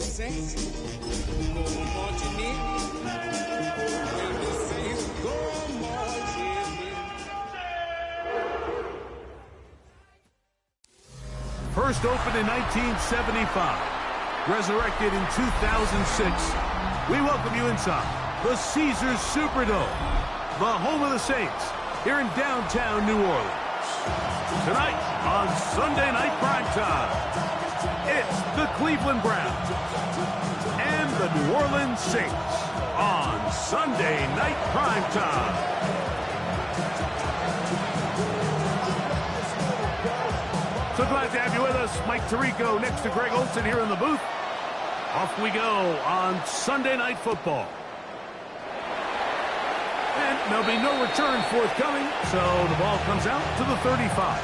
the Saints go marching in. When the Saints go marching in. First opened in 1975, resurrected in 2006. We welcome you inside the Caesars Superdome, the home of the Saints, here in downtown New Orleans. Tonight on Sunday Night Primetime, it's the Cleveland Browns and the New Orleans Saints on Sunday Night Primetime. So glad to have you with us. Mike Tirico next to Greg Olsen here in the booth. Off we go on Sunday Night Football. And there'll be no return forthcoming, so the ball comes out to the 35.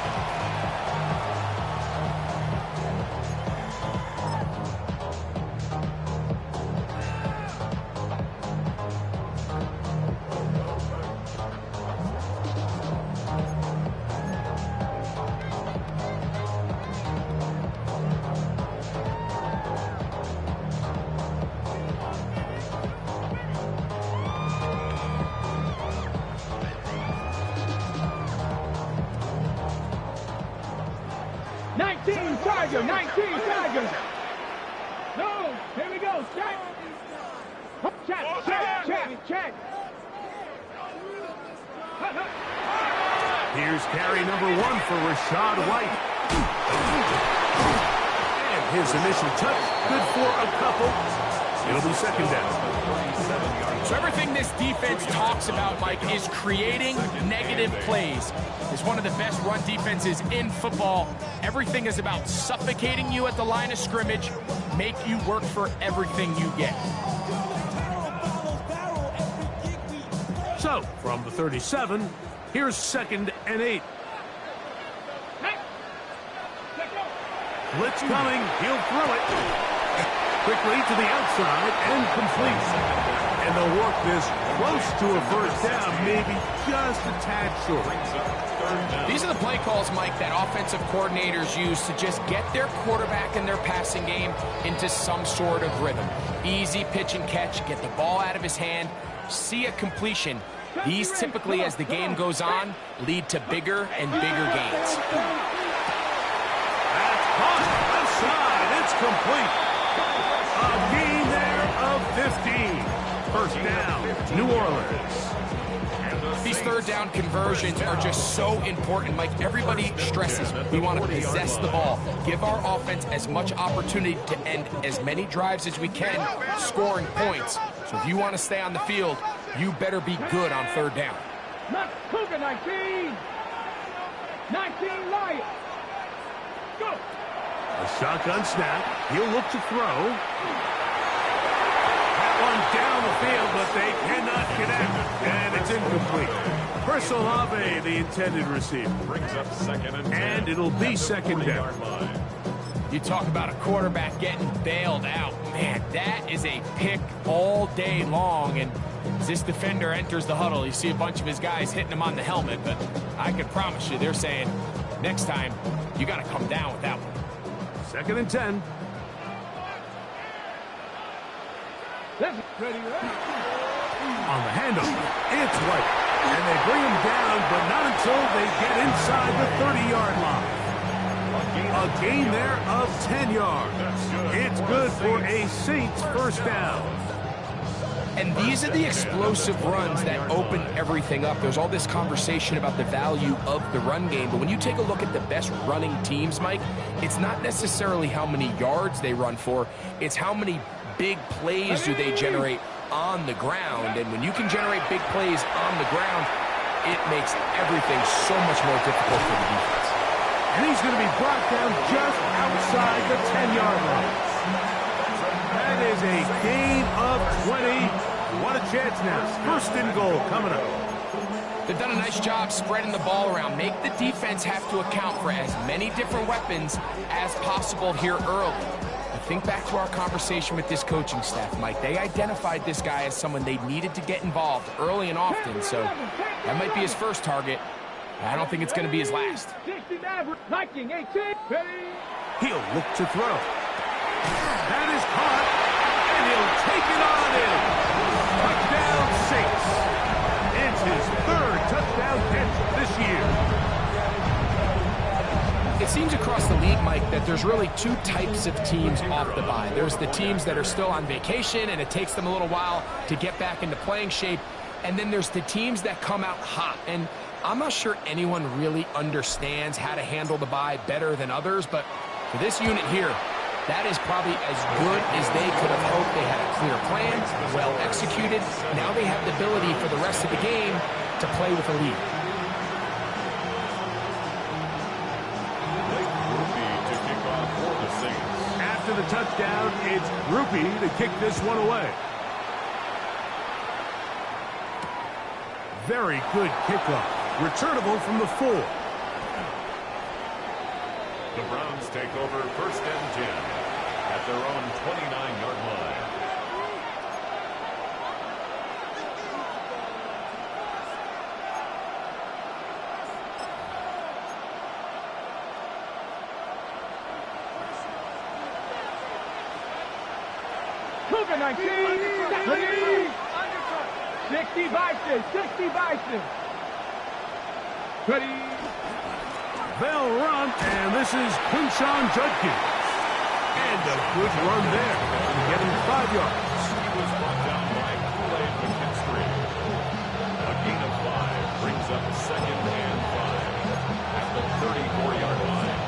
Tigers. No, here we go. Check. Check. Here's carry number 1 for Rachaad White. And his initial touch, good for a couple. It'll be second down. So everything this defense talks about, Mike, is creating negative plays. It's one of the best run defenses in football. Everything is about suffocating you at the line of scrimmage, make you work for everything you get. So, from the 37, here's 2nd and 8. Blitz coming, he'll throw it. Quickly to the outside and complete. And they'll work this close to a first down, maybe just a tad short. These are the play calls, Mike, that offensive coordinators use to just get their quarterback and their passing game into some sort of rhythm. Easy pitch and catch, get the ball out of his hand, see a completion. These typically, as the game goes on, lead to bigger and bigger gains. That's caught outside. It's complete. A gain there of 15. First down, New Orleans. These third down conversions are just so important, Mike. Everybody stresses we want to possess the ball, give our offense as much opportunity to end as many drives as we can, scoring points. So if you want to stay on the field, you better be good on third down. Not Cougar 19. 19 Lions. Go. A shotgun snap. He'll look to throw. One down the field, but they cannot connect, and it's incomplete. Chris Olave, the intended receiver. Brings up second and it'll be second down. You talk about a quarterback getting bailed out. Man, that is a pick all day long, and as this defender enters the huddle, you see a bunch of his guys hitting him on the helmet, but I can promise you they're saying, next time, you got to come down with that one. 2nd and 10. Ready. On the handoff, it's White. And they bring him down, but not until they get inside the 30-yard line. A gain there of 10 yards. It's good for a Saints first down. And these are the explosive runs that open everything up. There's all this conversation about the value of the run game, but when you take a look at the best running teams, Mike, it's not necessarily how many yards they run for, it's how many big plays do they generate on the ground. And when you can generate big plays on the ground, it makes everything so much more difficult for the defense. And he's going to be brought down just outside the 10-yard line. That is a gain of 20. What a chance now. First and goal coming up. They've done a nice job spreading the ball around. Make the defense have to account for as many different weapons as possible here early. Think back to our conversation with this coaching staff, Mike. They identified this guy as someone they needed to get involved early and often, so that might be his first target. I don't think it's going to be his last. He'll look to throw. That is caught, and he'll take it on in. Touchdown, Saints. It's his third touchdown catch this year. It seems across the league, Mike, that there's really two types of teams off the bye. There's the teams that are still on vacation, and it takes them a little while to get back into playing shape. And then there's the teams that come out hot. And I'm not sure anyone really understands how to handle the bye better than others, but for this unit here, that is probably as good as they could have hoped. They had a clear plan, well executed. Now they have the ability for the rest of the game to play with a lead. After the touchdown, it's Grupe to kick this one away. Very good kickoff. Returnable from the 4. The Browns take over 1st and 10 at their own 29-yard line. Cougar 19. 60 Bison. 60 Bison. Ready. They'll run, and this is Quinshon Judkins. And a good run there. Getting 5 yards. He was brought down by Kool-Aid McKinstry. A gain of 5 brings up 2nd and 5 at the 34-yard line.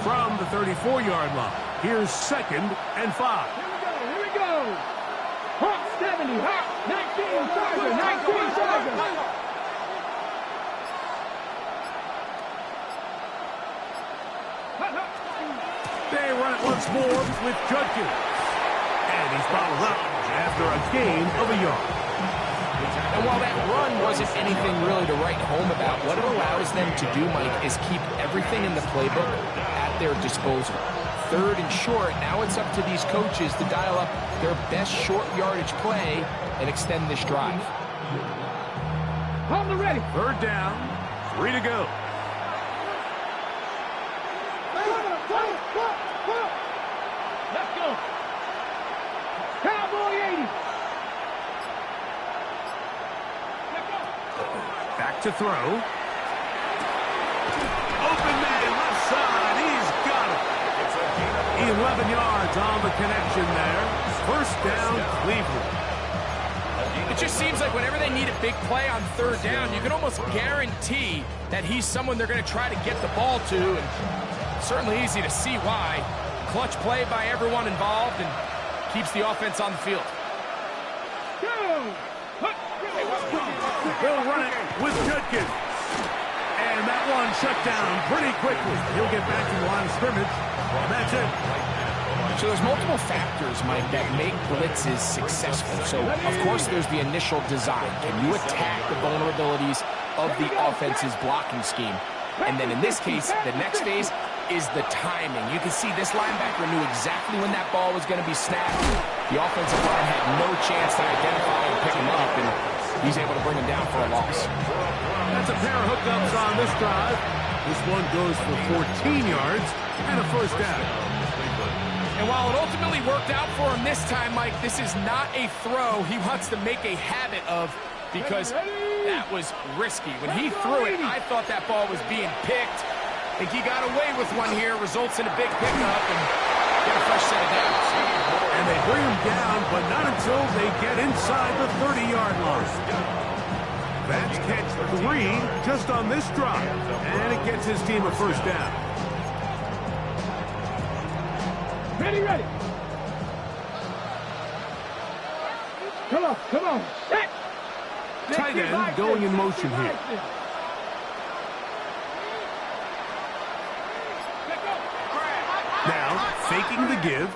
From the 34-yard line, here's 2nd and 5. Here we go. Hawk 70. Hawk 19. Charger. 19. Charger. They run it once more with Judkins. And he's bottled up after a gain of a yard. And while that run wasn't anything really to write home about, what it allows them to do, Mike, is keep everything in the playbook at their disposal. 3rd and short, now it's up to these coaches to dial up their best short yardage play and extend this drive. Hold the ready. 3rd down, 3 to go. Let's go. Cowboy 80. Back to throw. Open man, left side. He's got it. 11 yards on the connection there. 1st down, Cleveland. It just seems like whenever they need a big play on 3rd down, you can almost guarantee that he's someone they're going to try to get the ball to. And certainly easy to see why. Clutch play by everyone involved and keeps the offense on the field. They'll run it with Judkins. And that one shut down pretty quickly. He'll get back to the line of scrimmage. And that's it. So there's multiple factors, Mike, that make blitzes successful. So, of course, there's the initial design. Can you attack the vulnerabilities of the offense's blocking scheme? And then in this case, the next phase is the timing. You can see this linebacker knew exactly when that ball was going to be snapped. The offensive line had no chance to identify and pick him up, and he's able to bring him down for a loss. That's a pair of hookups on this drive. This one goes for 14 yards and a 1st down. And while it ultimately worked out for him this time, Mike, this is not a throw he wants to make a habit of, because that was risky. When he threw it, I thought that ball was being picked. I think he got away with one here, results in a big pickup, and get a fresh set of downs. And they bring him down, but not until they get inside the 30-yard line. That's catch 3 just on this drive, and it gets his team a 1st down. Ready, ready. Come on, come on. Set. Tight end going in motion here. Now, faking the give.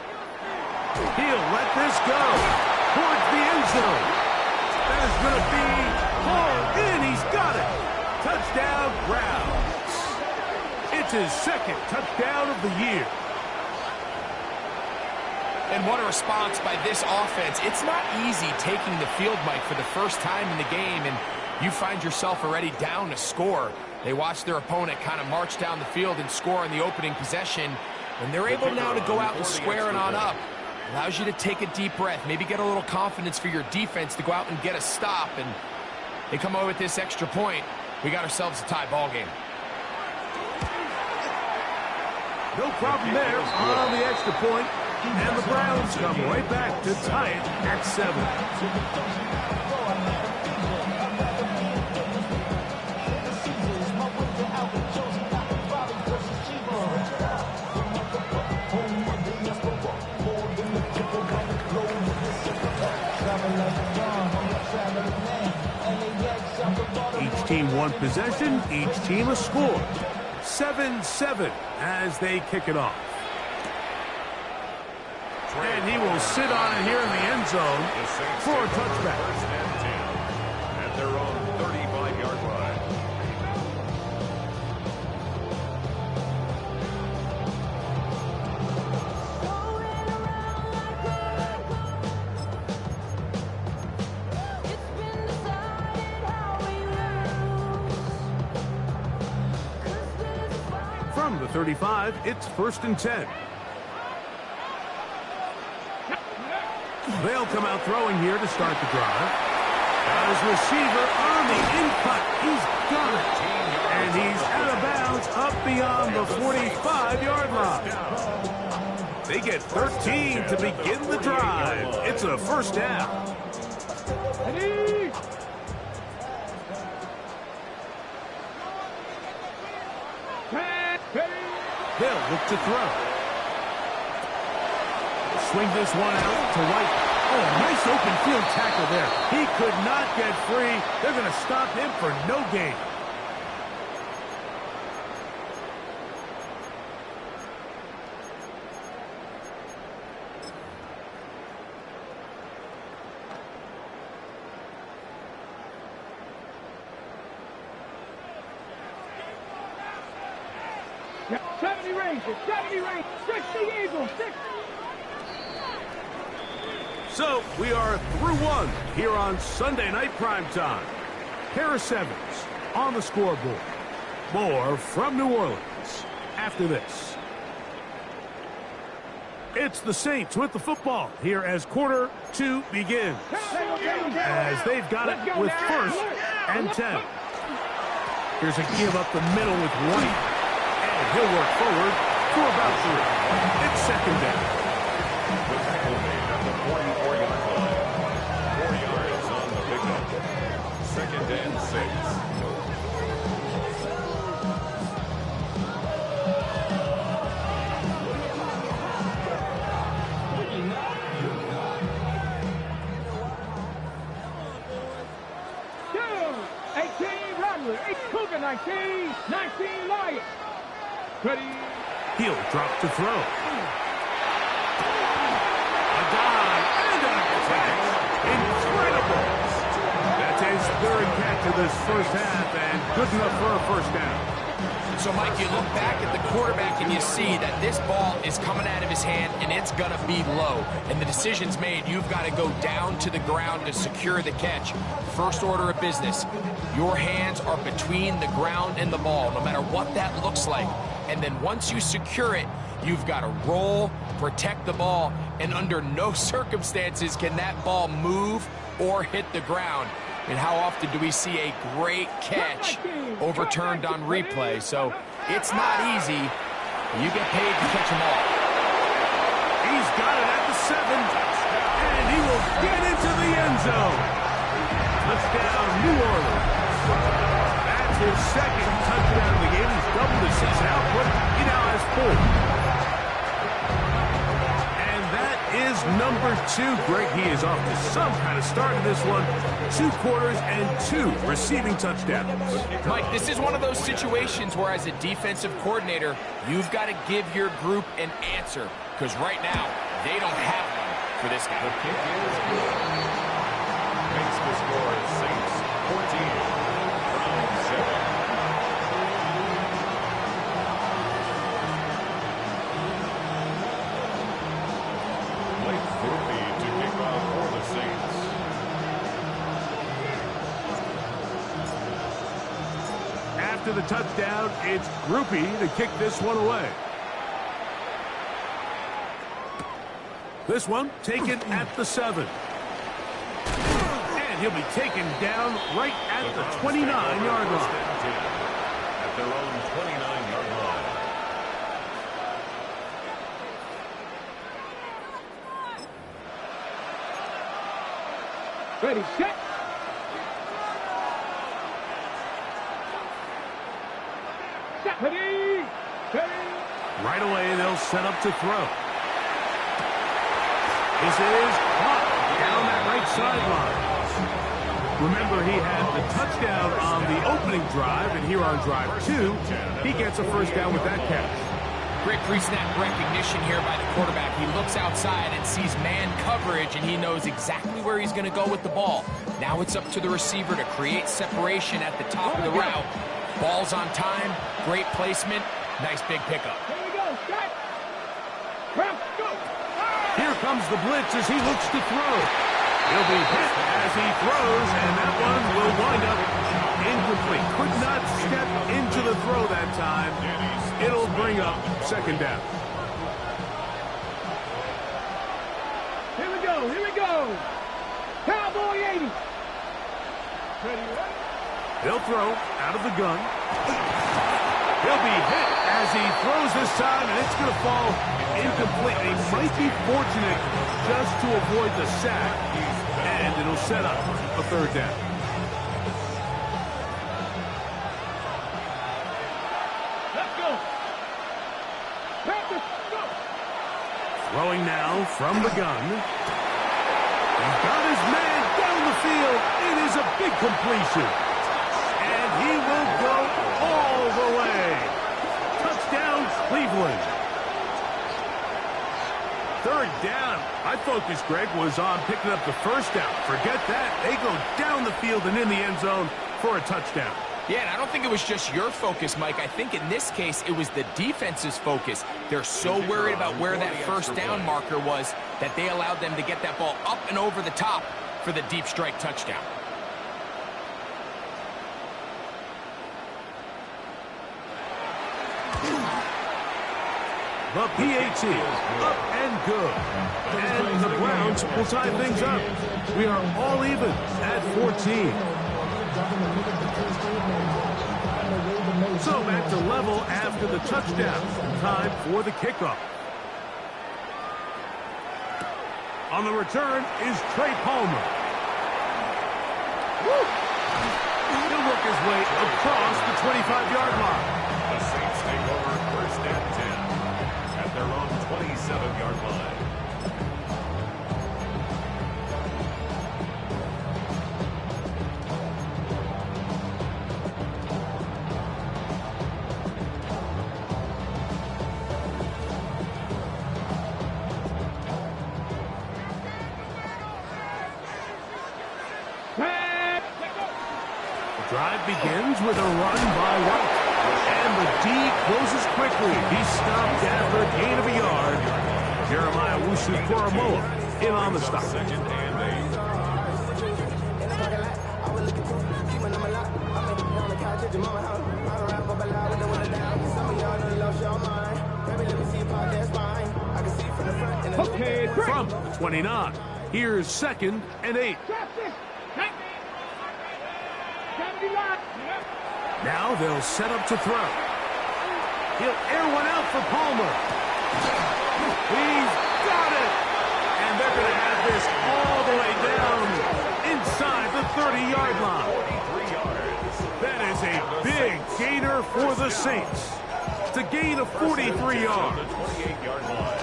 He'll let this go towards the end zone. That is going to be hauled in. He's got it. Touchdown, Browns. It's his 2nd touchdown of the year. And what a response by this offense. It's not easy taking the field, Mike, for the first time in the game, and you find yourself already down to score. They watch their opponent kind of march down the field and score on the opening possession, When they're able now to go out and square it on up, allows you to take a deep breath, maybe get a little confidence for your defense to go out and get a stop, and they come away with this extra point. We got ourselves a tie ball game. No problem there on the extra point, and the Browns come right back to tie it at 7. Each team one possession, each team a score. 7-7 as they kick it off. And he will sit on it here in the end zone for a touchback. First and 10 at their own 35-yard line. From the 35, it's 1st and 10. They'll come out throwing here to start the drive. As receiver on the in-cut, he's got it. And he's out of bounds up beyond the 45-yard line. They get 13 to begin the drive. It's a first down. Ready? They'll look to throw. Swing this one out to White. Oh, nice open field tackle there. He could not get free. They're going to stop him for no gain. Yeah, 70 Rangers, 70 Rangers, 60 Eagles, 60. So we are through one here on Sunday Night Primetime. Harris Evans on the scoreboard. More from New Orleans after this. It's the Saints with the football here as quarter 2 begins. As they've got it with 1st and 10. Here's a give up the middle with White. And he'll work forward for about 3. It's 2nd down. The tackle made at the 44-yard line. 4 yards on the pickup. 2nd and 6. Cougar 19, 19 Lions. Ready? He'll drop to throw. A dive and a catch. Incredible. That's his 3rd catch of this first half and good enough for a first down. So, Mike, you look back at the quarterback and you see that this ball is coming out of his hand and it's going to be low. And the decision's made. You've got to go down to the ground to secure the catch. First order of business. Your hands are between the ground and the ball, no matter what that looks like. And then once you secure it, you've got to roll, protect the ball, and under no circumstances can that ball move or hit the ground. And how often do we see a great catch overturned on replay? So it's not easy. You get paid to catch them all. He's got it at the 7, and he will get into the end zone. Touchdown, New Orleans. That's his 2nd touchdown of the game. He's doubled his season output. He now has 4. And that is number 2. Greg, he is off to some kind of start in this one. 2 quarters and 2 receiving touchdowns. Mike, this is one of those situations where as a defensive coordinator, you've got to give your group an answer. Because right now, they don't have one for this guy. The kick is good. Makes the score Saints 14, Browns 7. Blake Grupe to kick off for the Saints. After the touchdown, it's Grupe to kick this one away. This one taken at the 7. And he'll be taken down right at the 29-yard line. At their own 29-yard line. Ready, set. Set. Ready. Ready. Right away, they'll set up to throw. This is caught down that right sideline. Remember, he had the touchdown on the opening drive, and here on drive 2, he gets a first down with that catch. Great pre-snap recognition here by the quarterback. He looks outside and sees man coverage, and he knows exactly where he's going to go with the ball. Now it's up to the receiver to create separation at the top of the route. Ball's on time, great placement, nice big pickup. Here we go. Set. Press. Go. Here comes the blitz as he looks to throw. He'll be hit as he throws, and that one will wind up incomplete. Could not step into the throw that time. It'll bring up second down. Here we go. Here we go. Cowboy 80. Ready, ready. He'll throw out of the gun. He'll be hit as he throws this time, and it's going to fall incomplete. He might be fortunate just to avoid the sack, and it'll set up a third down. Let's go. Practice. Go. Throwing now from the gun. He's got his man down the field. It is a big completion. And he will go all the way. Touchdown, Cleveland. Third down. My focus, Greg, was on picking up the first down. Forget that. They go down the field and in the end zone for a touchdown. Yeah, and I don't think it was just your focus, Mike. I think in this case, it was the defense's focus. They're so worried about where that first down marker was that they allowed them to get that ball up and over the top for the deep strike touchdown. The PAT, up and good. And the Browns will tie things up. We are all even at 14. So back to level after the touchdown. Time for the kickoff. On the return is Trey Palmer. He'll work his way across the 25-yard line. The Saints take over first and 10 at their own 27-yard line. Drive begins with a run by White. And the D closes quickly. He's stopped after a gain of a yard. Jeremiah Owusu-Koramoah in on the stop. Second and 8. Okay, great. From the 29, here's second and 8. Now they'll set up to throw. He'll air one out for Palmer. He's got it. And they're going to have this all the way down inside the 30-yard line. 43 yards. That is a big gainer for the Saints. It's a gain of 43 yards. The 28-yard line.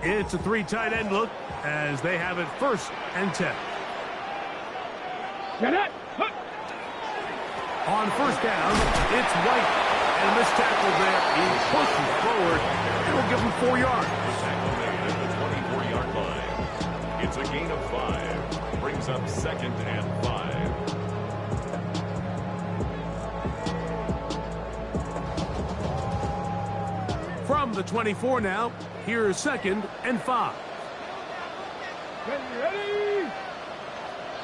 It's a 3 tight end look as they have it first and 10. Get it. On first down, it's White. And this tackle there, he pushes forward. It'll give him 4 yards. Tackle made at the 24-yard line. It's a gain of 5. Brings up second and 5. From the 24 now, here's second and 5. Ready, ready.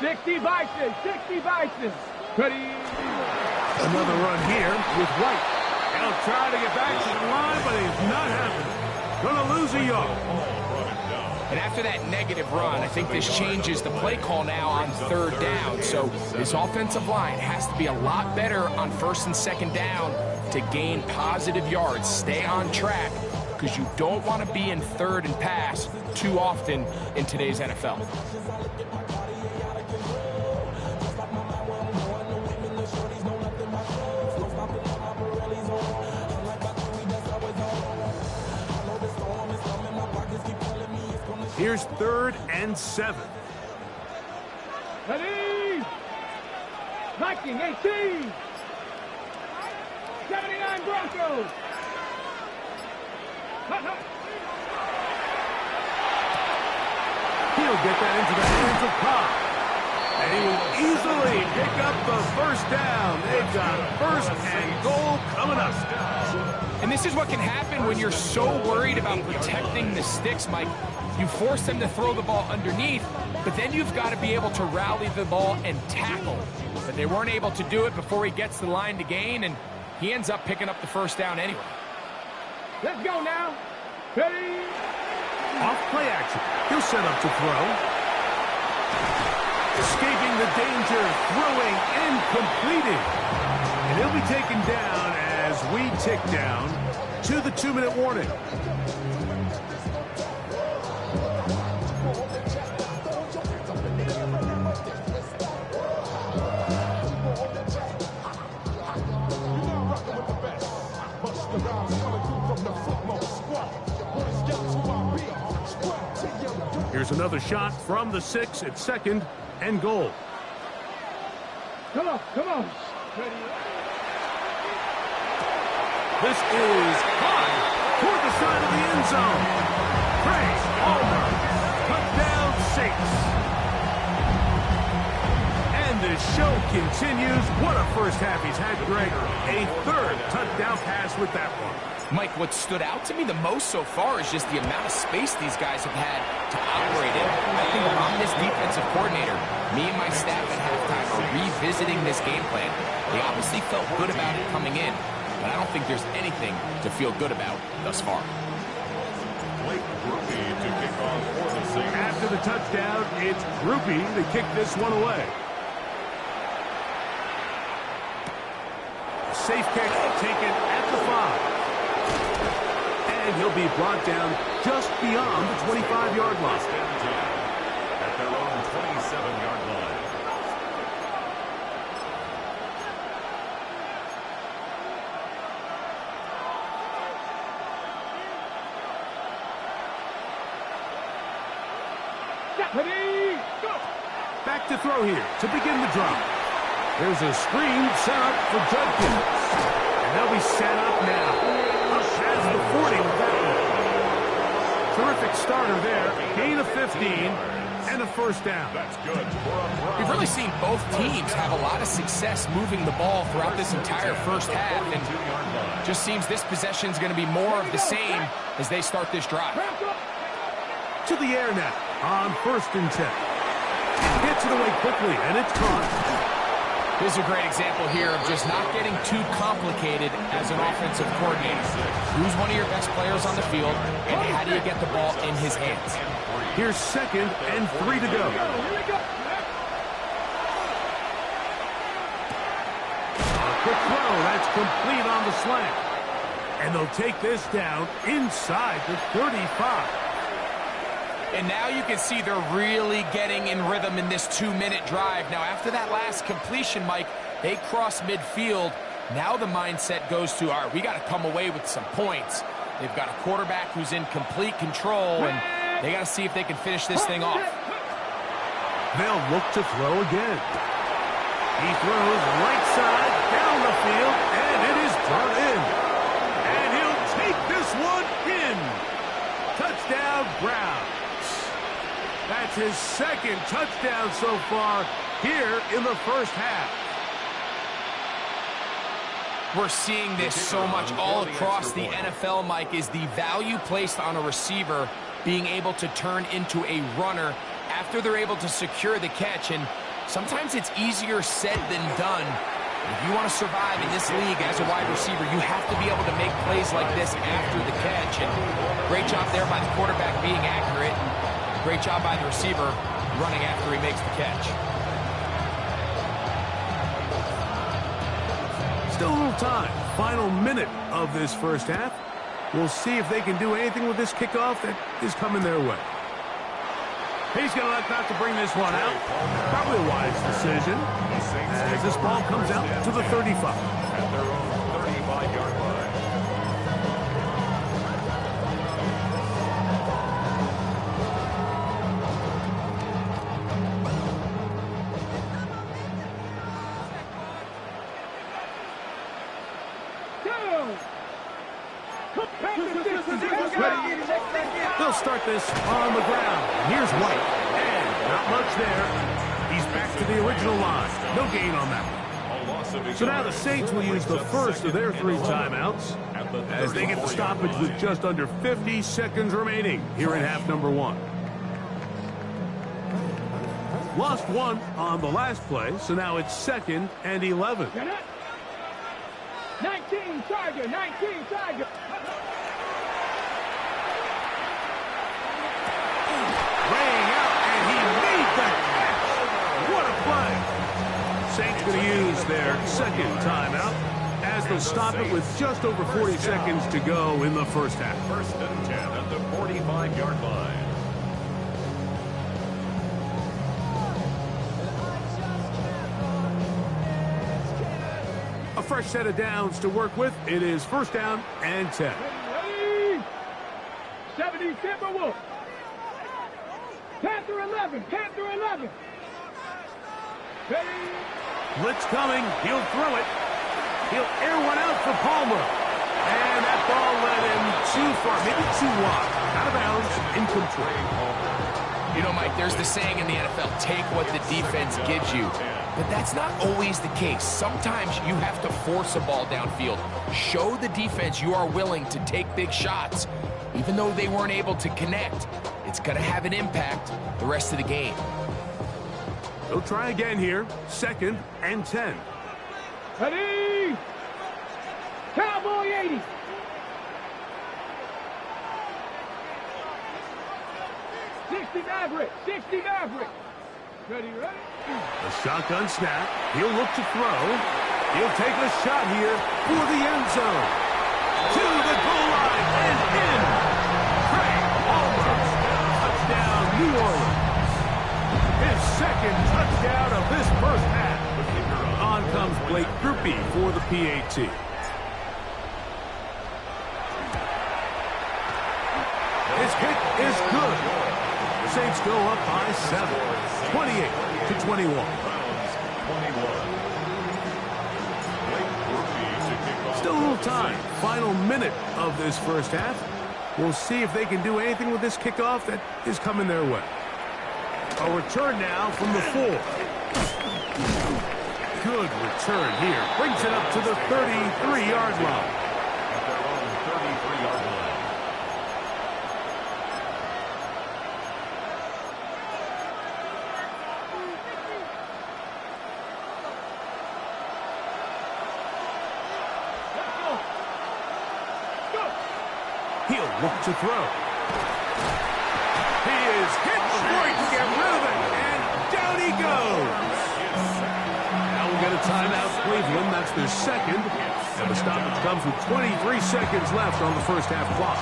60 Bison, 60 Bison. Ready? Another run here with White. He'll try to get back to the line, but it's not happening. Gonna lose a yard. And after that negative run, I think this changes the play call now on third down. So this offensive line has to be a lot better on first and second down to gain positive yards. Stay on track, because you don't want to be in third and pass too often in today's NFL. Here's 3rd and 7. Ready? Viking 18. 79 Broncos. He'll get that into the hands of Cobb. And he will easily pick up the first down. They've got 1st and goal coming up. And this is what can happen when you're so worried about protecting the sticks, Mike. You force them to throw the ball underneath, but then you've got to be able to rally the ball and tackle. But they weren't able to do it before he gets the line to gain, and he ends up picking up the first down anyway. Let's go now. Ready? Off play action. He'll set up to throw. Escaping the danger, throwing and completing. And he'll be taken down as we tick down to the 2-minute warning. Here's another shot from the 6 at 2nd and goal. Come on, come on. Ready? This is high toward the side of the end zone. Craig Allman, touchdown Saints. And the show continues. What a first half he's had, Greg. A 3rd touchdown pass with that one. Mike, what stood out to me the most so far is just the amount of space these guys have had to operate in. I think if I'm this defensive coordinator, me and my staff at halftime are revisiting this game plan. They obviously felt good about it coming in, but I don't think there's anything to feel good about thus far. Blake Grupe to kick off for the Saints. After the touchdown, it's Grupe to kick this one away. Safe kick taken at the 5. And he'll be brought down just beyond the 25-yard line. At their own 27-yard line. Ready? Go. Back to throw here to begin the drive. There's a screen set up for Judkins. And they'll be set up now. Up past the 40 with that one. Terrific starter there. Gain of 15 and a first down. That's good for a We've really seen both teams have a lot of success moving the ball throughout this entire first half, and just seems this possession is going to be more of the same as they start this drive. To the air now on 1st and 10. Gets it away quickly, and it's caught. This is a great example here of just not getting too complicated as an offensive coordinator. Who's one of your best players on the field, and how do you get the ball in his hands? Here's 2nd and 3 to go. A quick throw, that's complete on the slant. And they'll take this down inside the 35. And now you can see they're really getting in rhythm in this 2-minute drive. Now, after that last completion, Mike, they cross midfield. Now the mindset goes to, all right, we got to come away with some points. They've got a quarterback who's in complete control, and they got to see if they can finish this thing off. They'll look to throw again. He throws right side down the field, and it is brought in. And he'll take this one in. Touchdown, Browns. That's his 2nd touchdown so far here in the first half. We're seeing this so much all across the NFL, Mike, is the value placed on a receiver being able to turn into a runner after they're able to secure the catch. And Sometimes it's easier said than done. If you want to survive in this league as a wide receiver, you have to be able to make plays like this after the catch. And great job there by the quarterback being accurate. Great job by the receiver running after he makes the catch. Still a little time. Final minute of this first half. We'll see if they can do anything with this kickoff that is coming their way. He's going to elect not to bring this one out. Probably a wise decision as this ball comes out to the 35. At their own 35-yard line. They'll start this on the ground. Here's White. And not much there. He's back to the original line. No gain on that one. So now the Saints will use the first of their 3 timeouts as they get the stoppage with just under 50 seconds remaining here in half number 1. Lost 1 on the last play, so now it's 2nd and 11. 19 Tiger, 19 Tiger. Laying out, and he made that catch. What a play. Saints going to use their 2nd timeout as they'll stop it with just over 40 seconds to go in the first half. 1st and 10 at the 45-yard line. A fresh set of downs to work with. It is 1st down and 10. Ready? 70 Timberwolves. Panther 11, Panther 11. Ready? Blitz coming. He'll throw it. He'll air one out for Palmer. And that ball led him too far, maybe too wide. Out of bounds, incomplete. You know, Mike, there's the saying in the NFL, take what the defense gives you. But that's not always the case. Sometimes you have to force a ball downfield. Show the defense you are willing to take big shots. Even though they weren't able to connect, it's going to have an impact the rest of the game. They'll try again here. 2nd and 10. Ready? Cowboy 80. Maverick, 60 Maverick. Ready, ready? A shotgun snap. He'll look to throw. He'll take a shot here for the end zone. To the goal line and in. Craig Palmer. Touchdown, New Orleans. His 2nd touchdown of this first half. On comes Blake Grupe for the PAT. His kick is good. The Saints go up by 7, 28-21. Still a little time. Final minute of this first half. We'll see if they can do anything with this kickoff that is coming their way. A return now from the 4. Good return here. Brings it up to the 33-yard line. At their own 33-yard line. He'll look to throw. He is hit before he can get rid of it, and down he goes. Now we'll get a timeout, Cleveland. That's their 2nd, and the stoppage comes with 23 seconds left on the first half clock.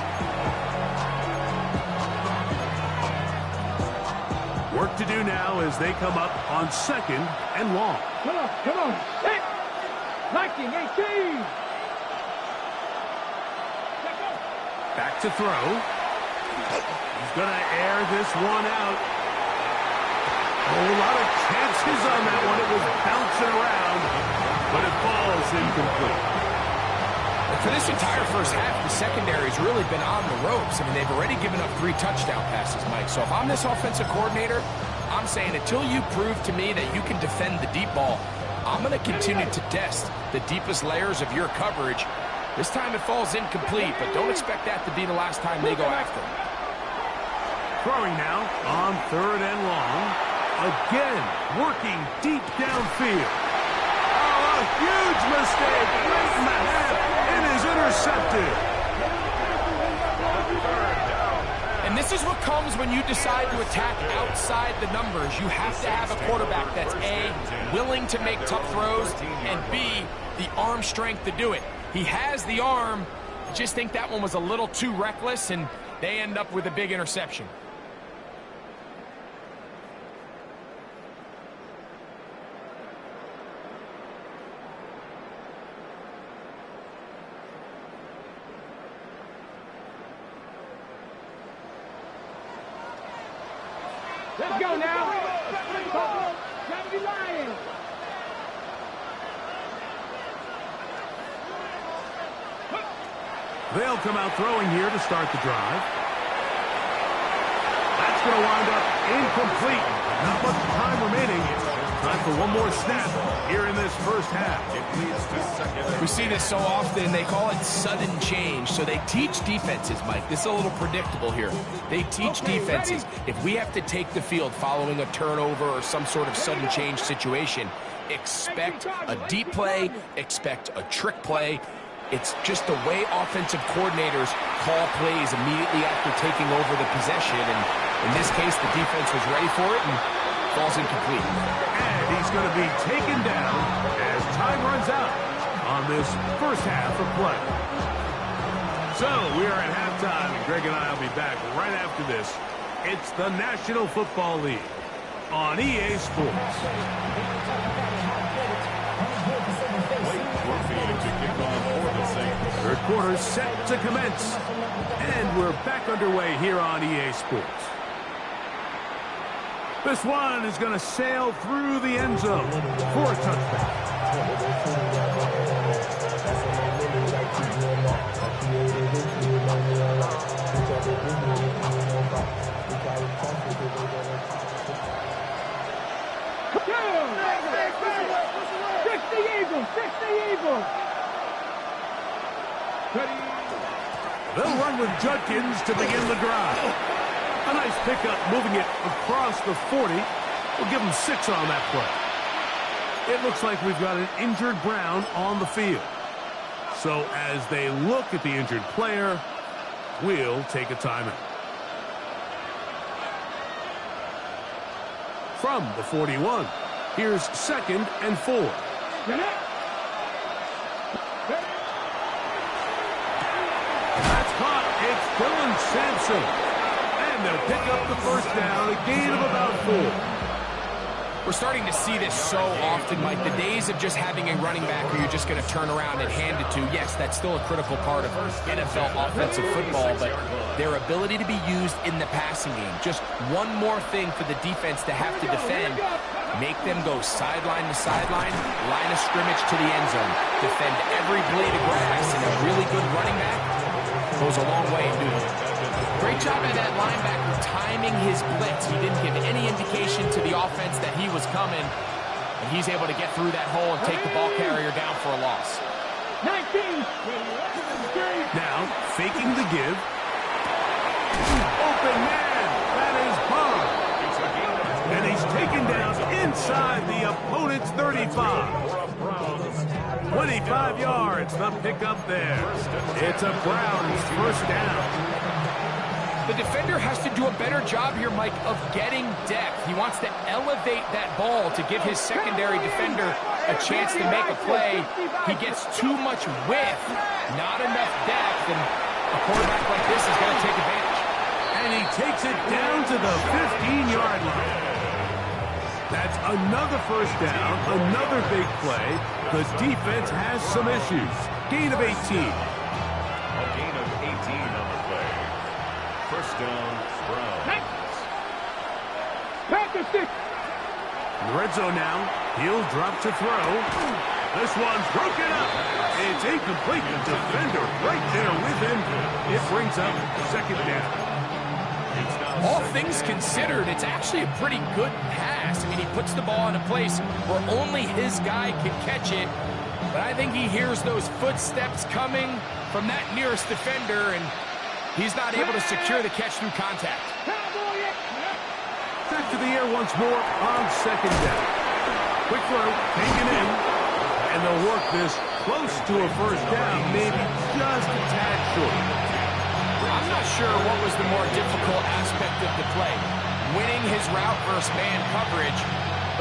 Work to do now as they come up on 2nd and long. Come on, come on. Set. 19-18. Back to throw. He's going to air this one out. A whole lot of chances on that one. It was bouncing around, but it falls incomplete. And for this entire first half, the secondary's really been on the ropes. I mean, they've already given up 3 touchdown passes, Mike. So if I'm this offensive coordinator, I'm saying until you prove to me that you can defend the deep ball, I'm going to continue to test the deepest layers of your coverage. This time it falls incomplete, but don't expect that to be the last time they go after him. Throwing now on 3rd and long. A Again, working deep downfield. Oh, a huge mistake late in the half. It is intercepted. And this is what comes when you decide to attack outside the numbers. You have to have a quarterback that's A, willing to make tough throws, and B, the arm strength to do it. He has the arm. I just think that one was a little too reckless, and they end up with a big interception. Let's go now. Gotta be lying. They'll come out throwing here to start the drive. That's going to wind up incomplete. Not much time remaining. Time for one more snap here in this first half. It leads to second. We see this so often. They call it sudden change. So they teach defenses, Mike. This is a little predictable here. They teach defenses, if we have to take the field following a turnover or some sort of sudden change situation, expect a deep play, expect a trick play. It's just the way offensive coordinators call plays immediately after taking over the possession. And in this case, the defense was ready for it and falls incomplete. And he's going to be taken down as time runs out on this first half of play. So we are at halftime, and Greg and I will be back right after this. It's the National Football League on EA Sports. Third quarter set to commence. And we're back underway here on EA Sports. This one is going to sail through the end zone for a touchdown. Fix the Eagles! Fix the Eagles! They'll run with Judkins to begin the drive. A nice pickup moving it across the 40. We'll give them 6 on that play. It looks like we've got an injured Brown on the field. So as they look at the injured player, we'll take a timeout. From the 41, here's 2nd and 4. That's caught. It's Dylan Sampson. And they'll pick up the first down, a gain of about 4. We're starting to see this so often, Mike. The days of just having a running back who you're just going to turn around and hand it to, yes, that's still a critical part of NFL offensive football, but their ability to be used in the passing game, just one more thing for the defense to have to defend, make them go sideline to sideline, line of scrimmage to the end zone, defend every blade of grass, and a really good running back goes a long way in doing it. Great job by that linebacker timing his blitz. He didn't give any indication to the offense that he was coming, and he's able to get through that hole and take the ball carrier down for a loss. 19. Now, faking the give. Open man. That is Bond. And he's taken down inside the opponent's 35. 25 yards, the pickup there. It's a Browns first down. The defender has to do a better job here, Mike, of getting depth. He wants to elevate that ball to give his secondary defender a chance to make a play. He gets too much width, not enough depth, and a quarterback like this is going to take advantage. And he takes it down to the 15-yard line. That's another first down, another big play. The defense has some issues. Gain of 18. A gain of 18 on the play. First down, Browns. Pack the stick. In the red zone now. He'll drop to throw. This one's broken up. It's incomplete. The defender right there with him. It brings up second down. All things considered, it's actually a pretty good pass. I mean, he puts the ball in a place where only his guy can catch it. But I think he hears those footsteps coming from that nearest defender, and he's not able to secure the catch through contact. Back to the air once more on second down. Quick throw, taken in, and they'll work this close to a first down, maybe just a tad short. I'm not sure what was the more difficult aspect of the play, winning his route versus man coverage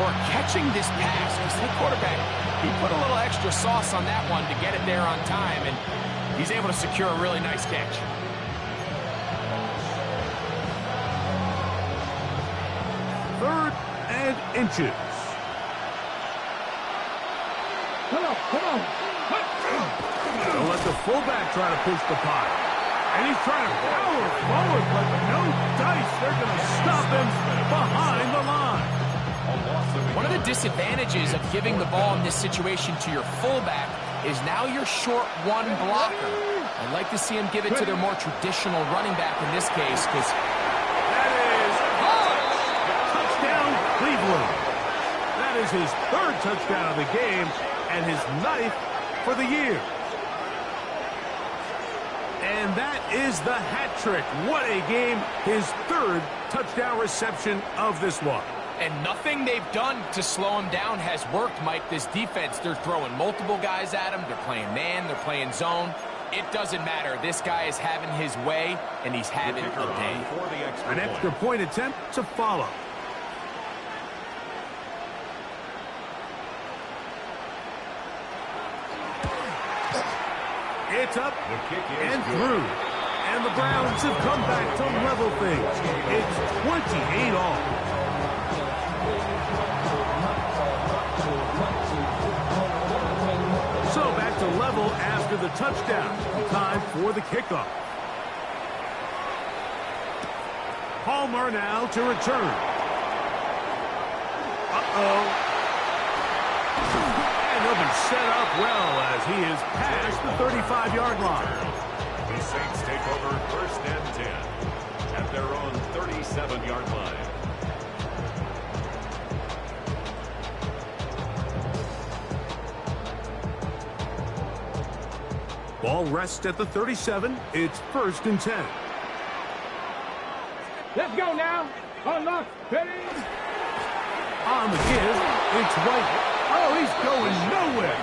or catching this pass. Because the quarterback, he put a little extra sauce on that one to get it there on time, and he's able to secure a really nice catch. Third and inches. Come on. They'll let the fullback try to push the pile. And he's trying to power forward, but no dice. They're going to stop him behind the line. One of the disadvantages of giving the ball in this situation to your fullback is now you're short one blocker. I'd like to see him give it to their more traditional running back in this case, because That is touchdown, Cleveland. That is his third touchdown of the game and his 9th for the year. And that is the hat trick. What a game. His third touchdown reception of this one. and nothing they've done to slow him down has worked, Mike. This defense, they're throwing multiple guys at him. They're playing man. They're playing zone. It doesn't matter. This guy is having his way, and he's having a day. An extra point attempt to follow. It's up and through. And the Browns have come back to level things. It's 28 all. So back to level after the touchdown. Time for the kickoff. Palmer now to return. And he'll be set up well as he is past the 35-yard line. The Saints take over 1st and 10 at their own 37-yard line. Ball rests at the 37. It's 1st and 10. Let's go now. Unlock. Ready. On the give, it's White. Oh, he's going nowhere.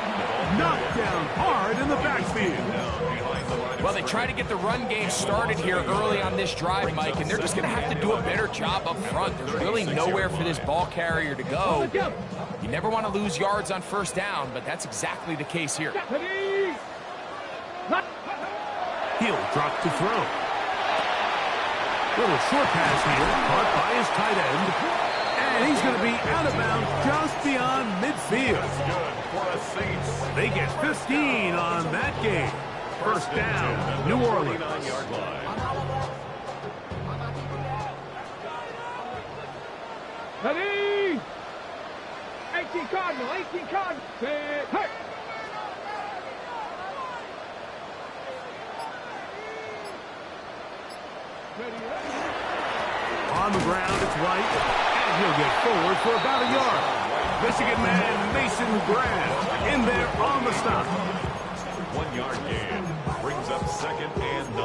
Knocked down hard in the backfield. Well, they try to get the run game started here early on this drive, Mike, and they're just going to have to do a better job up front. There's really nowhere for this ball carrier to go. You never want to lose yards on 1st down, but that's exactly the case here. Ready. He'll drop to throw. Little short pass here, caught by his tight end. And he's going to be out of bounds just beyond midfield. They get 15 on that game. 1st down, New Orleans. Ready. 18 Cardinal. 18 Cardinal. Hey. On the ground, it's White, and he'll get forward for about a yard. Michigan man Mason Graham in there on the stop. 1 yard gain brings up 2nd and 9.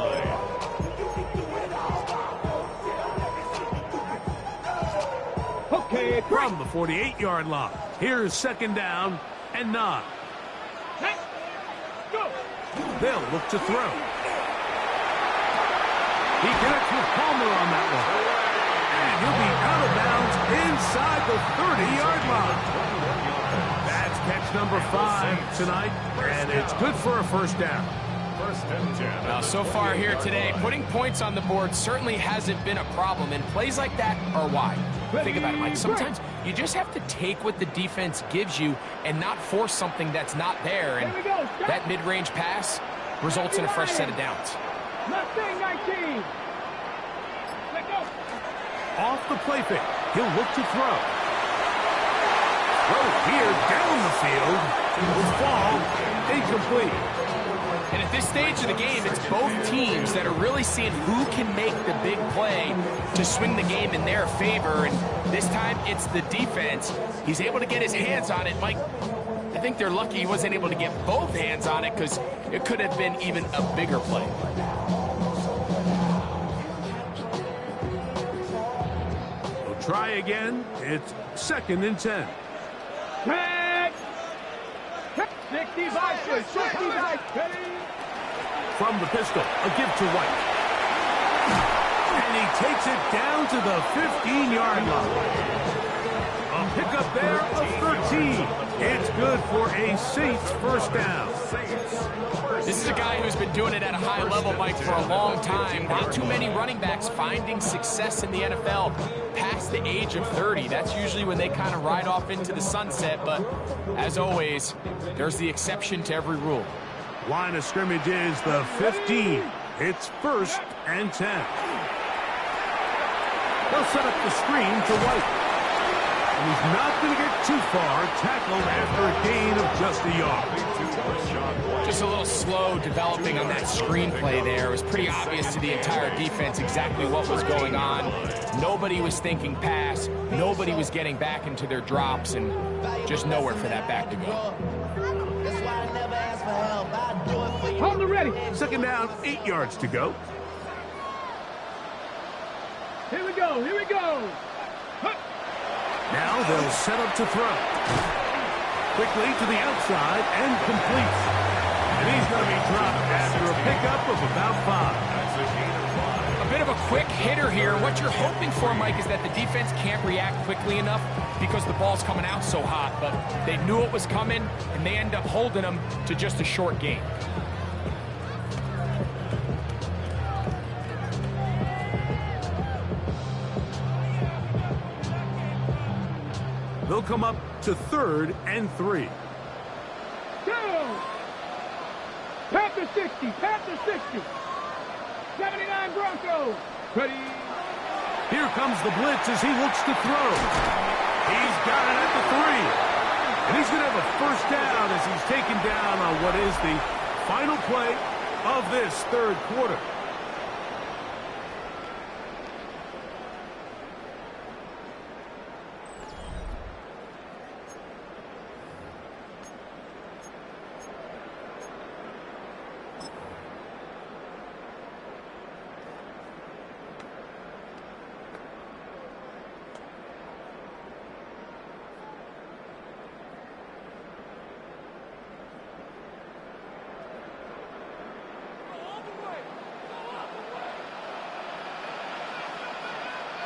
Okay, From the 48-yard line, here's 2nd down and 9. Hey. Go. They'll look to throw. He connects with Palmer on that one. And he'll be out of bounds inside the 30-yard line. That's catch number 5 tonight, and it's good for a 1st down. 1st and 10. Now, so far here today, putting points on the board certainly hasn't been a problem, and plays like that are why. Think about it, Mike. Sometimes you just have to take what the defense gives you and not force something that's not there, and that mid-range pass results in a fresh set of downs. Mustang 19. Let go. Off the play fake, he'll look to throw. Throw here down the field. Will fall incomplete. And at this stage of the game, it's both teams that are really seeing who can make the big play to swing the game in their favor. And this time, it's the defense. He's able to get his hands on it. Mike, I think they're lucky he wasn't able to get both hands on it, because it could have been even a bigger play. try again. It's 2nd and 10. Tag. 65 foot, 65 ready. From the pistol, a give to White. And he takes it down to the 15-yard line. A pickup there of 13. It's good for a Saints first down. This is a guy who's been doing it at a high level, Mike, for a long time. Not too many running backs finding success in the NFL past the age of 30. That's usually when they kind of ride off into the sunset, but as always, there's the exception to every rule. Line of scrimmage is the 15. It's 1st and 10. They'll set up the screen to White. And he's not going to get too far, tackled after a gain of just a yard. Just a little slow developing on that screenplay there. It was pretty obvious to the entire defense exactly what was going on. Nobody was thinking pass. Nobody was getting back into their drops, and just nowhere for that back to go. Hold it ready. 2nd down, 8 yards to go. Here we go, here we go. Hup. Now they'll set up to throw. Quickly to the outside and complete. And he's going to be dropped after a pickup of about 5. A bit of a quick hitter here. What you're hoping for, Mike, is that the defense can't react quickly enough because the ball's coming out so hot. But they knew it was coming, and they end up holding them to just a short gain. They'll come up to 3rd and 3. Go. Panther 60, Panther 60. 79 Broncos. Ready. Here comes the blitz as he looks to throw. He's got it at the 3. And he's going to have a first down as he's taken down on what is the final play of this 3rd quarter.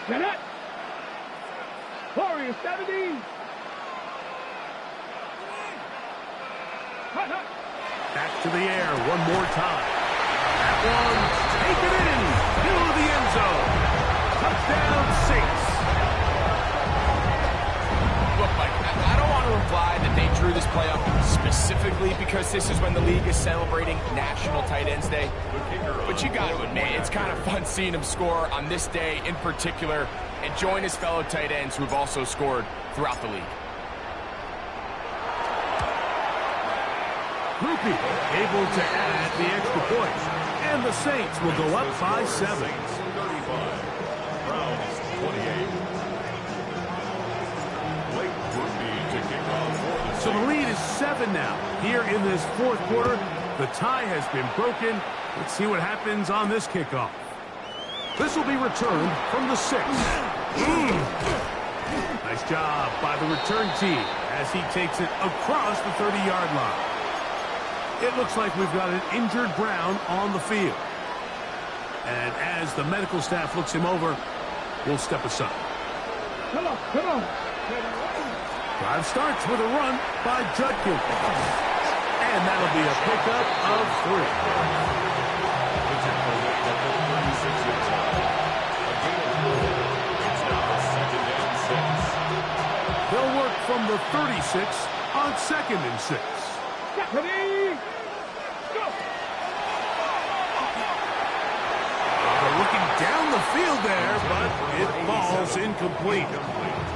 Get it. Warrior 70. Hut, hut. Back to the air one more time. That one, take it in, middle of the end zone. Touchdown, Saints. Look, Mike, I don't want to imply that they drew this play up specifically because this is when the league is celebrating National Tight Ends Day. But you got to admit, it's kind of fun seeing him score on this day in particular and join his fellow tight ends who have also scored throughout the league. Rupi able to add the extra point. And the Saints will go up by 7. 35. Browns 28. Blake Rupi to kick off for the So the lead is 7 now. Here in this 4th quarter, the tie has been broken. Let's see what happens on this kickoff. This will be returned from the 6. Nice job by the return team as he takes it across the 30-yard line. It looks like we've got an injured Brown on the field. And as the medical staff looks him over, we'll step aside. Come on, come on. Drive starts with a run by Judkins. And that'll be a pickup of 3. They'll work from the 36 on 2nd and 6. Ready. Go. Looking down the field there, but it falls incomplete.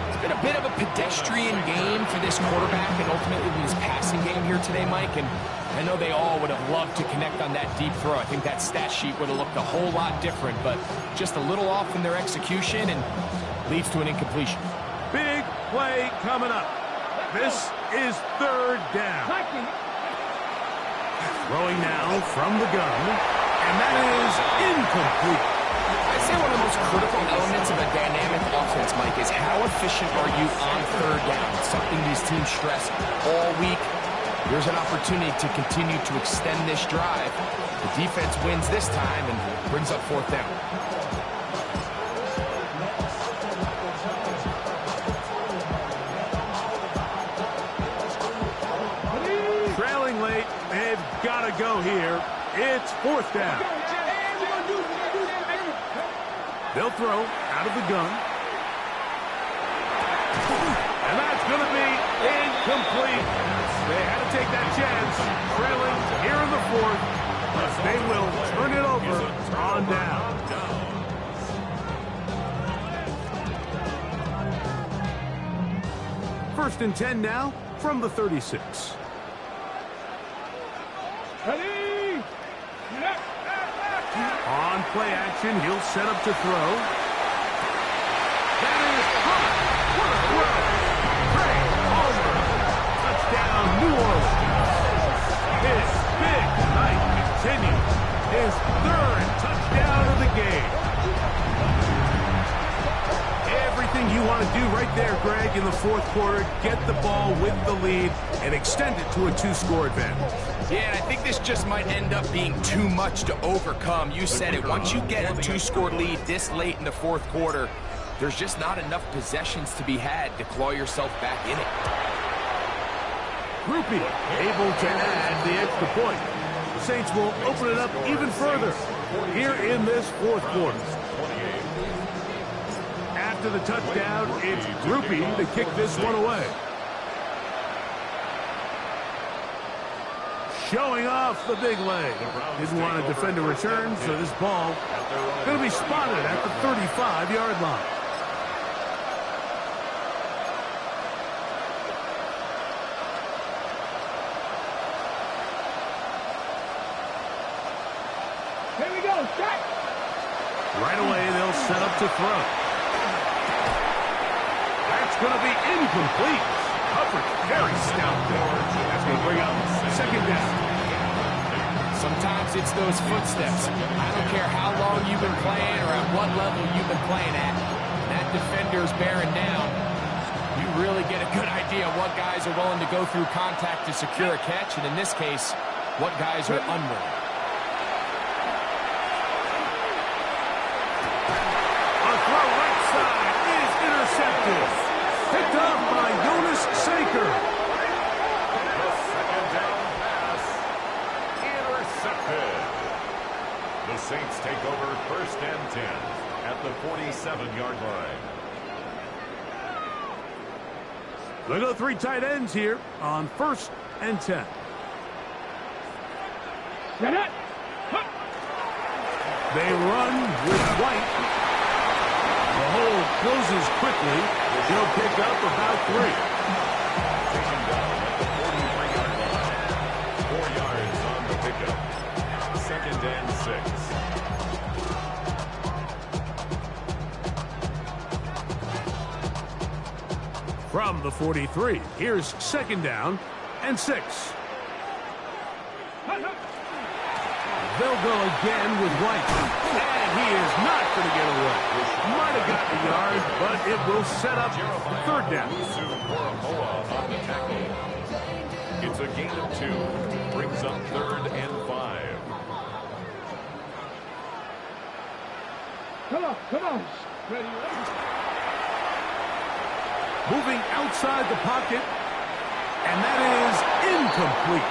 It's been a bit of a pedestrian game for this quarterback and ultimately his passing game here today, Mike. And I know they all would have loved to connect on that deep throw. I think that stat sheet would have looked a whole lot different, but just a little off in their execution and leads to an incompletion. Big play coming up. This is 3rd down. Throwing now from the gun, and that is incomplete. I'd say say one of the most critical elements of a dynamic offense, Mike, is how efficient are you on third down? It's something these teams stress all week. Here's an opportunity to continue to extend this drive. The defense wins this time and brings up fourth down. Trailing late, they've got to go here. It's fourth down. They'll throw out of the gun. And that's going to be incomplete. They had to take that chance, trailing here in the fourth. But they will turn it over on down. First and 10 now from the 36. Ready? On play action, he'll set up to throw. That is hot. What a throw. Craig Palmer. Touchdown, New Orleans. His big night continues. His third touchdown of the game. Everything you want to do right there, Greg, in the fourth quarter. Get the ball with the lead and extend it to a two-score advantage. Yeah, and I think this just might end up being too much to overcome. You said it. Once you get a two-score lead this late in the fourth quarter, there's just not enough possessions to be had to claw yourself back in it. Grupe able to add the extra point. The Saints will open it up even further here in this fourth quarter. After the touchdown, it's Grupe to kick this one away. Showing off the big leg. Didn't want to defend a return, so this ball going to be spotted at the 35-yard line. Here we go, set. Right away, they'll set up to throw. That's going to be incomplete. Coverage very stout there. That's going to bring up second down. Sometimes it's those footsteps. I don't care how long you've been playing or at what level you've been playing at. That defender's bearing down. You really get a good idea of what guys are willing to go through contact to secure a catch, and in this case, what guys are unwilling. A throw right side is intercepted. Picked up by Jonas Saker. The Saints take over first and 10 at the 47-yard line. They'll go three tight ends here on first and 10. They run with White. The hole closes quickly. He'll pick up about 3. Taken down at the 43-yard line. 4 yards on the pickup. Second and 6. From the 43, here's second down and 6. They'll go again with White. And he is not going to get away. Might have got the yard, but it will set up third down. On the tackle. It's a gain of 2. Brings up third and 5. Come on. Ready. Moving outside the pocket, and that is incomplete.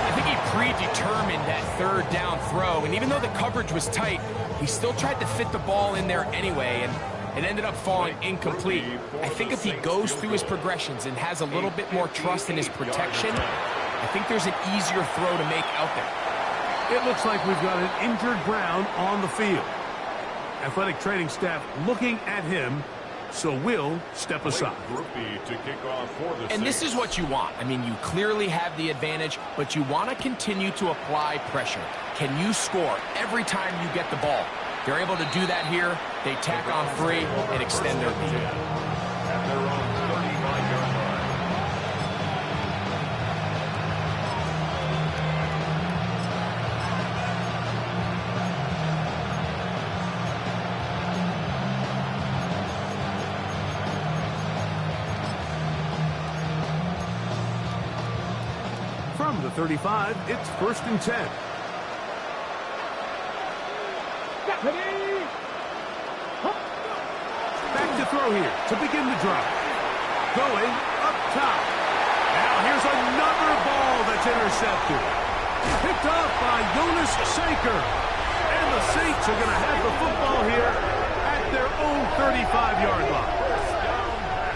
I think he predetermined that third down throw, and even though the coverage was tight, he still tried to fit the ball in there anyway, and it ended up falling incomplete. I think if he goes through his progressions and has a little bit more trust in his protection, I think there's an easier throw to make out there. It looks like we've got an injured Brown on the field. Athletic training staff looking at him, so we'll step aside. To kick off for the And this is what you want. I mean, you clearly have the advantage, but you want to continue to apply pressure. Can you score every time you get the ball? They're able to do that here. They tack on 3 and extend their lead. At their own 35-yard line. From the 35, it's 1st and 10. Back to throw here to begin the drive. Going up top. Now here's another ball that's intercepted. Picked off by Jonas Sanker. And the Saints are going to have the football here at their own 35-yard line.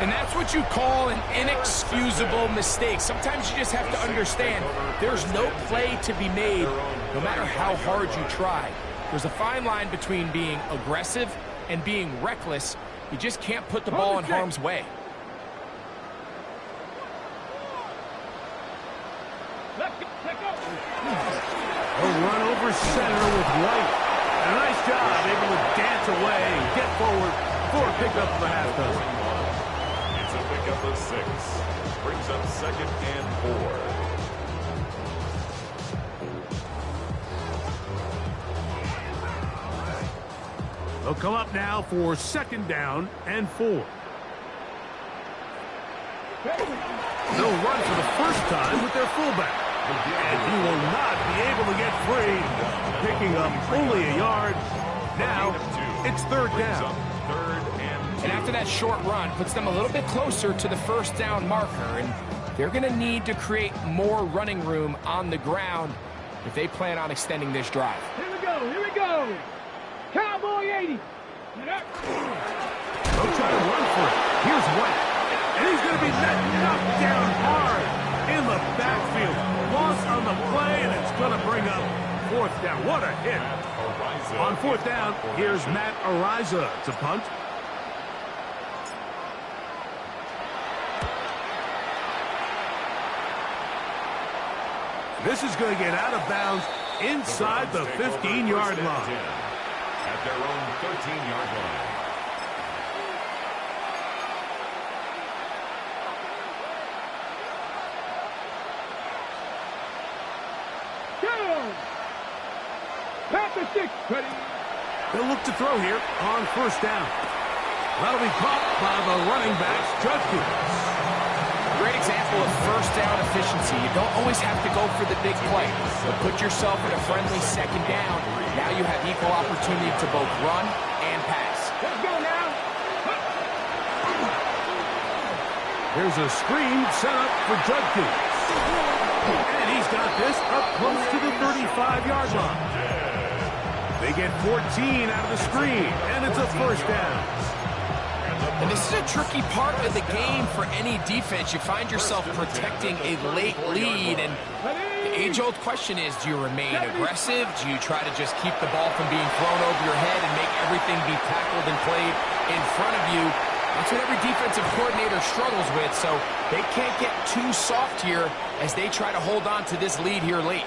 And that's what you call an inexcusable mistake. Sometimes you just have to understand there's no play to be made no matter how hard you try. There's a fine line between being aggressive and being reckless. You just can't put the ball in harm's way. A run over center with White. A nice job, able to dance away and get forward for a pickup of the half dozen. It's a pickup of 6. Brings up 2nd and 4. They'll come up now for 2nd down and 4. They'll run for the first time with their fullback. And he will not be able to get free, picking up only a yard. Now, it's 3rd down. And after that short run, puts them a little bit closer to the 1st down marker. And they're going to need to create more running room on the ground if they plan on extending this drive. Here we go, here we go. Cowboy 80. They'll try to run for it. Here's White. And he's going to be knocked down hard in the backfield. Loss on the play, and it's going to bring up 4th down. What a hit. On 4th down, here's Matt Araiza to punt. This is going to get out of bounds inside the 15-yard line. At their own 13-yard line. Panther 6, ready. They'll look to throw here on 1st down. That'll be caught by the running backs, Judkins. Great example of 1st down efficiency. You don't always have to go for the big play, but put yourself in a friendly 2nd down. Now you have equal opportunity to both run and pass. Let's go now. Here's a screen set up for Judkins. And he's got this up close to the 35-yard line. They get 14 out of the screen, and it's a 1st down. And this is a tricky part of the game for any defense. You find yourself protecting a late lead, and the age-old question is, do you remain aggressive? Do you try to just keep the ball from being thrown over your head and make everything be tackled and played in front of you? That's what every defensive coordinator struggles with, so they can't get too soft here as they try to hold on to this lead here late.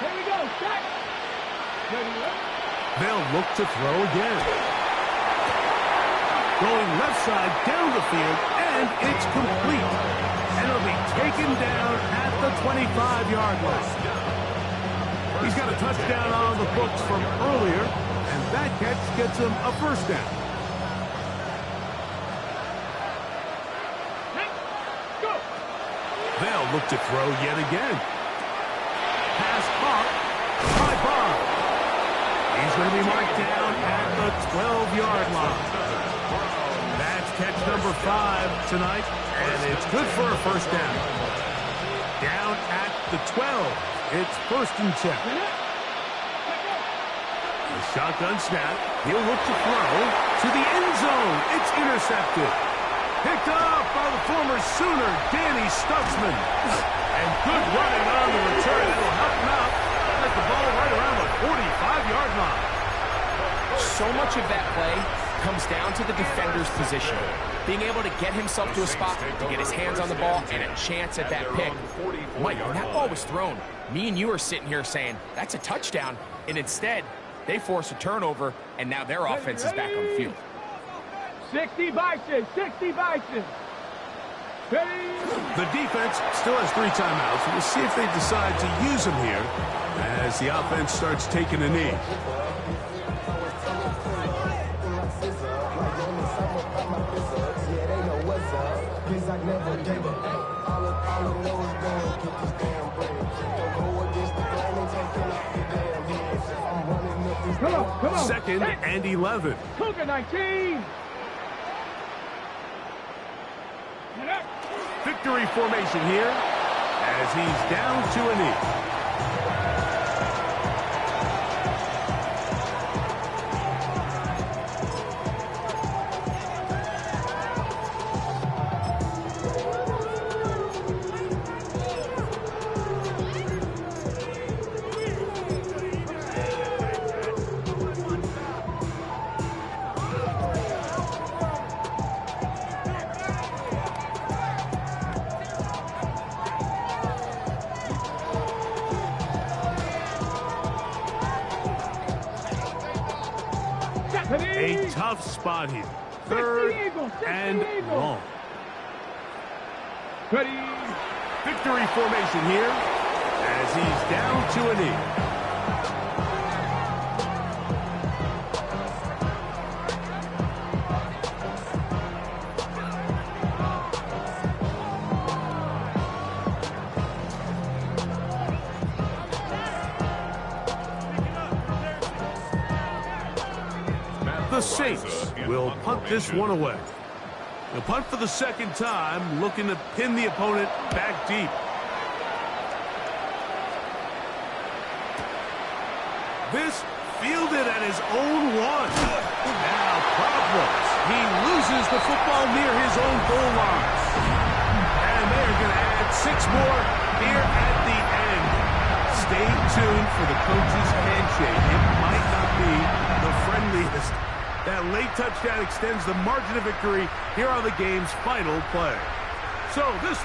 Here we go, set. They'll look to throw again. Going left side down the field, and it's complete. And it'll be taken down at the 25-yard line. He's got a touchdown on the books from earlier, and that catch gets him a 1st down. Go. They'll look to throw yet again. Pass caught by Bond. He's going to be marked down at the 12-yard line. That's catch number 5 tonight, and it's good for a 1st down. Down at the 12. It's 1st and 10. The shotgun snap. He'll look to throw to the end zone. It's intercepted. Picked up by the former Sooner, Danny Stutzman. And good running on the return. That'll help him out. Get the ball right around the 45-yard line. So much of that play comes down to the defender's position. Being able to get himself to a spot, to get his hands on the ball, and a chance at that pick. Mike, when that ball was thrown, me and you are sitting here saying, that's a touchdown. And instead, they force a turnover, and now their offense is back on the field. 60 Bison, 60 Bison. Ready? The defense still has 3 timeouts. We'll see if they decide to use them here as the offense starts taking a knee. Come on. 2nd and 11. Cougar 19. Victory formation here as he's down to a knee. A tough spot here. 3rd and long. Ready? Victory formation here as he's down to a knee. The Saints will punt this one away. The punt for the 2nd time, looking to pin the opponent back deep. This fielded at his own 1. Now problems. He loses the football near his own goal line. And they're going to add 6 more here at the end. Stay tuned for the coach's handshake. It might not be the friendliest. That late touchdown extends the margin of victory here on the game's final play. So this